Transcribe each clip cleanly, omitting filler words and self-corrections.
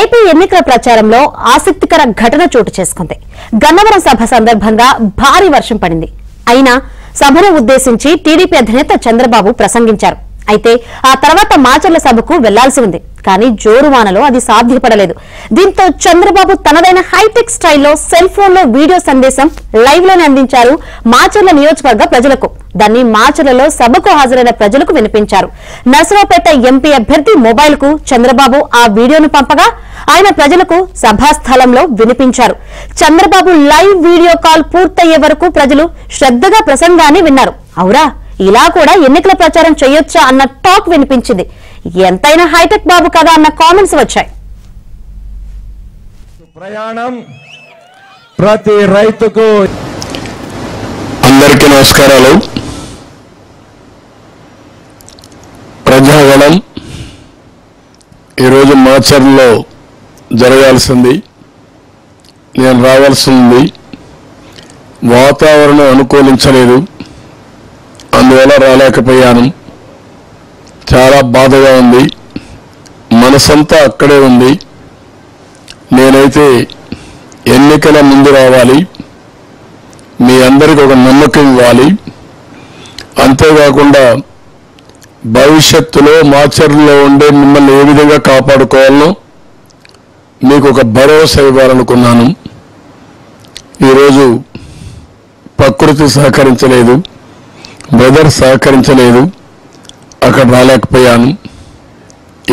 AP ఎన్నికల ప్రచారంలో ఆసక్తికర ఘటన చోటు చేసుకుంది. గన్నవరం సభ సందర్భంగా భారీ వర్షం పడింది. అయినా సభను ఉద్దేశించి టీడీపీ అధినేత చంద్రబాబు ప్రసంగించారు. అయితే ఆ తర్వాత మాచర్ల సభకు వెళ్లాల్సి ఉంది. కానీ జోరువానలో అది సాధ్యపడలేదు. దీంతో చంద్రబాబు తనదైన హైటెక్ స్టైల్లో సెల్ ఫోన్ లో వీడియో సందేశం లైవ్ లోనే అందించారు మాచర్ల నియోజకవర్గ ప్రజలకు. దాన్ని మాచర్లలో సభకు హాజరైన ప్రజలకు వినిపించారు. నర్సరావుపేట ఎంపీ అభ్యర్థి మొబైల్ కు చంద్రబాబు ఆ వీడియోను పంపగా ఆయన ప్రజలకు సభాస్థలంలో వినిపించారు. చంద్రబాబు లైవ్ వీడియో కాల్ పూర్తయ్యే వరకు ప్రజలు శ్రద్ధగా ప్రసంగాన్ని విన్నారు. అవురా, ఇలా కూడా ఎన్నికల ప్రచారం చేయొచ్చా అన్న టాక్ వినిపించింది. ఎంతైనా హైటెక్ బాబు కదా అన్న కామెంట్స్ వచ్చాయి. ప్రయాణం ప్రతి రైతుకు. అందరికీ నమస్కారాలు. ప్రజాగణం ఈరోజు మాచర్లలో జరగాల్సింది, నేను రావాల్సింది. వాతావరణం అనుకూలించలేదు, అందువల్ల రాలేకపోయాను. చాలా బాధగా ఉంది, మనసంతా అక్కడే ఉంది. నేనైతే ఎన్నికల ముందు రావాలి, మీ అందరికీ ఒక నమ్మకం ఇవ్వాలి. అంతేకాకుండా భవిష్యత్తులో మాచర్లలో ఉండే మిమ్మల్ని ఏ విధంగా కాపాడుకోవాలనో మీకు ఒక భరోసా ఇవ్వాలనుకున్నాను. ఈరోజు ప్రకృతి సహకరించలేదు, వెదర్ సహకరించలేదు, అక్కడ రాలేకపోయాను.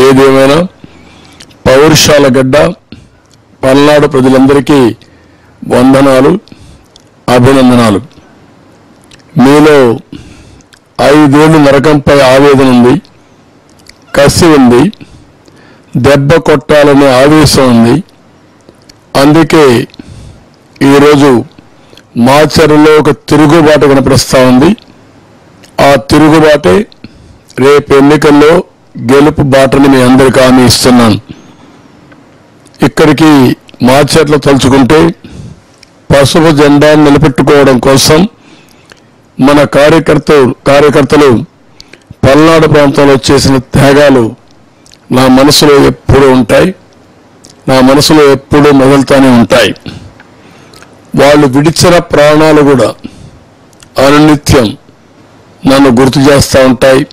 ఏదేమైనా పౌరుషాల గడ్డ పల్నాడు ప్రజలందరికీ వందనాలు, అభినందనాలు. మీలో 5 ఏళ్లు నరకంపై ఆవేదన ఉంది, కసి ఉంది, దెబ్బ కొట్టాలనే ఆవేశం ఉంది. అందుకే ఈరోజు మాచర్లలో ఒక తిరుగుబాటు కనిపిస్తా ఉంది. ఆ తిరుగుబాటే రేపు ఎన్నికల్లో గెలుపు బాటని మీ అందరికీ హామీ ఇస్తున్నాను. ఇక్కడికి మాచర్ల తలుచుకుంటే పసుపు జెండా నిలబెట్టుకోవడం కోసం మన కార్యకర్తలు పల్నాడు ప్రాంతంలో చేసిన త్యాగాలు నా మనసులో ఎప్పుడూ ఉంటాయి, నా మనసులో ఎప్పుడూ మొదలుతానే ఉంటాయి. వాళ్ళు విడిచిన ప్రాణాలు కూడా అనునిత్యం నన్ను గుర్తు చేస్తూ ఉంటాయి.